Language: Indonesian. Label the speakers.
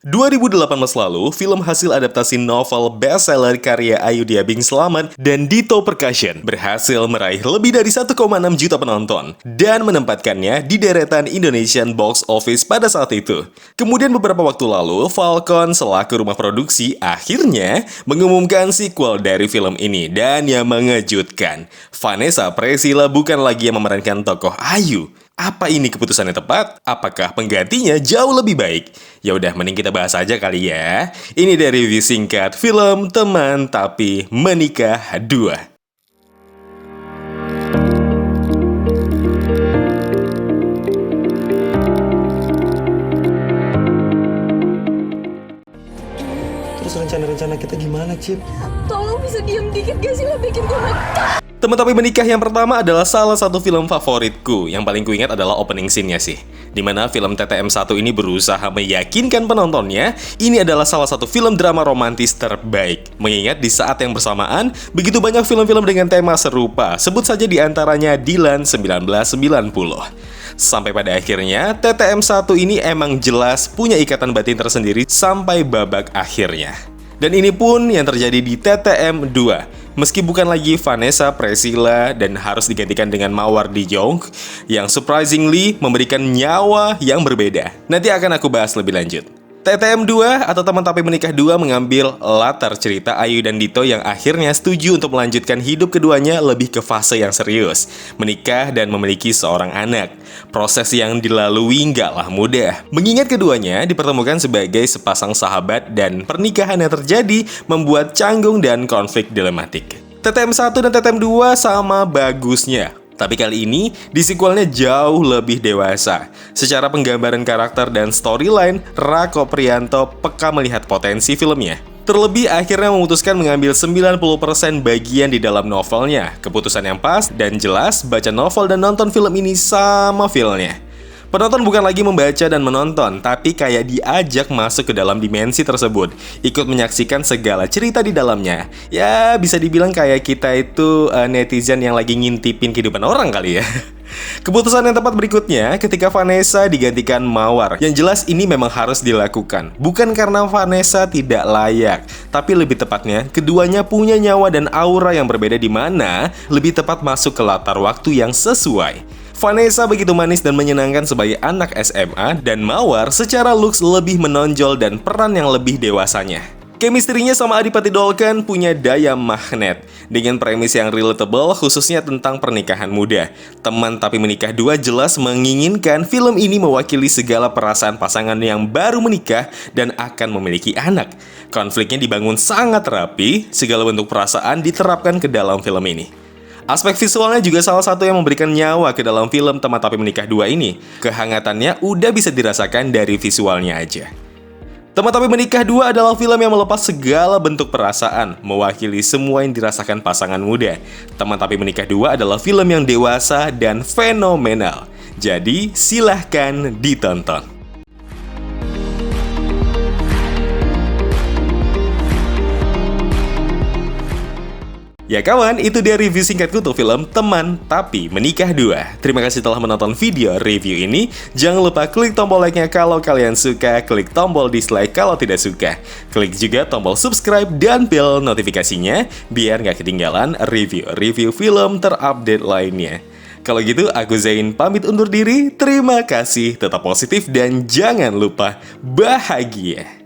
Speaker 1: 2018 lalu, film hasil adaptasi novel bestseller karya Ayudhya Bing Slamet dan Dito Percussion berhasil meraih lebih dari 1,6 juta penonton dan menempatkannya di deretan Indonesian Box Office pada saat itu. Kemudian beberapa waktu lalu, Falcon selaku rumah produksi akhirnya mengumumkan sequel dari film ini dan yang mengejutkan, Vanessa Priscilla bukan lagi yang memerankan tokoh Ayu. Apa ini keputusan yang tepat? Apakah penggantinya jauh lebih baik? Ya udah, mending kita bahas aja kali ya. Ini dari review singkat film Teman Tapi Menikah 2.
Speaker 2: Terus rencana-rencana kita gimana, Cip?
Speaker 3: Tolong bisa diem dikit gak sih, lo bikin gue ngekas.
Speaker 1: Teman Tapi Menikah yang pertama adalah salah satu film favoritku. Yang paling kuingat adalah opening scene-nya sih. Dimana film TTM1 ini berusaha meyakinkan penontonnya, ini adalah salah satu film drama romantis terbaik. Mengingat di saat yang bersamaan, begitu banyak film-film dengan tema serupa. Sebut saja di antaranya Dilan 1990. Sampai pada akhirnya, TTM1 ini emang jelas punya ikatan batin tersendiri sampai babak akhirnya. Dan ini pun yang terjadi di TTM2. Meski bukan lagi Vanessa Priscilla dan harus digantikan dengan Mawar Dijong yang surprisingly memberikan nyawa yang berbeda. Nanti akan aku bahas lebih lanjut. TTM2 atau Teman Tapi Menikah 2 mengambil latar cerita Ayu dan Dito yang akhirnya setuju untuk melanjutkan hidup keduanya lebih ke fase yang serius, menikah dan memiliki seorang anak. Proses yang dilalui nggaklah mudah, mengingat keduanya dipertemukan sebagai sepasang sahabat dan pernikahan yang terjadi membuat canggung dan konflik dilematik. TTM1 dan TTM2 sama bagusnya. Tapi kali ini, di sequelnya jauh lebih dewasa. Secara penggambaran karakter dan storyline, Rako Priyanto peka melihat potensi filmnya. Terlebih akhirnya memutuskan mengambil 90% bagian di dalam novelnya. Keputusan yang pas dan jelas, baca novel dan nonton film ini sama feel-nya. Penonton bukan lagi membaca dan menonton, tapi kayak diajak masuk ke dalam dimensi tersebut, ikut menyaksikan segala cerita di dalamnya. Ya, bisa dibilang kayak kita itu netizen yang lagi ngintipin kehidupan orang kali ya. Keputusan yang tepat berikutnya ketika Vanessa digantikan Mawar. Yang jelas ini memang harus dilakukan. Bukan karena Vanessa tidak layak, tapi lebih tepatnya keduanya punya nyawa dan aura yang berbeda di mana lebih tepat masuk ke latar waktu yang sesuai. Vanessa begitu manis dan menyenangkan sebagai anak SMA, dan Mawar secara looks lebih menonjol dan peran yang lebih dewasanya. Chemistry-nya sama Adipati Dolken punya daya magnet, dengan premis yang relatable khususnya tentang pernikahan muda. Teman Tapi Menikah 2 jelas menginginkan film ini mewakili segala perasaan pasangan yang baru menikah dan akan memiliki anak. Konfliknya dibangun sangat rapi, segala bentuk perasaan diterapkan ke dalam film ini. Aspek visualnya juga salah satu yang memberikan nyawa ke dalam film Teman Tapi Menikah 2 ini. Kehangatannya udah bisa dirasakan dari visualnya aja. Teman Tapi Menikah 2 adalah film yang melepas segala bentuk perasaan, mewakili semua yang dirasakan pasangan muda. Teman Tapi Menikah 2 adalah film yang dewasa dan fenomenal. Jadi, silahkan ditonton. Ya kawan, itu dia review singkatku untuk film Teman Tapi Menikah 2. Terima kasih telah menonton video review ini. Jangan lupa klik tombol like-nya kalau kalian suka, klik tombol dislike kalau tidak suka. Klik juga tombol subscribe dan bell notifikasinya biar nggak ketinggalan review-review film terupdate lainnya. Kalau gitu, aku Zain pamit undur diri. Terima kasih, tetap positif dan jangan lupa bahagia.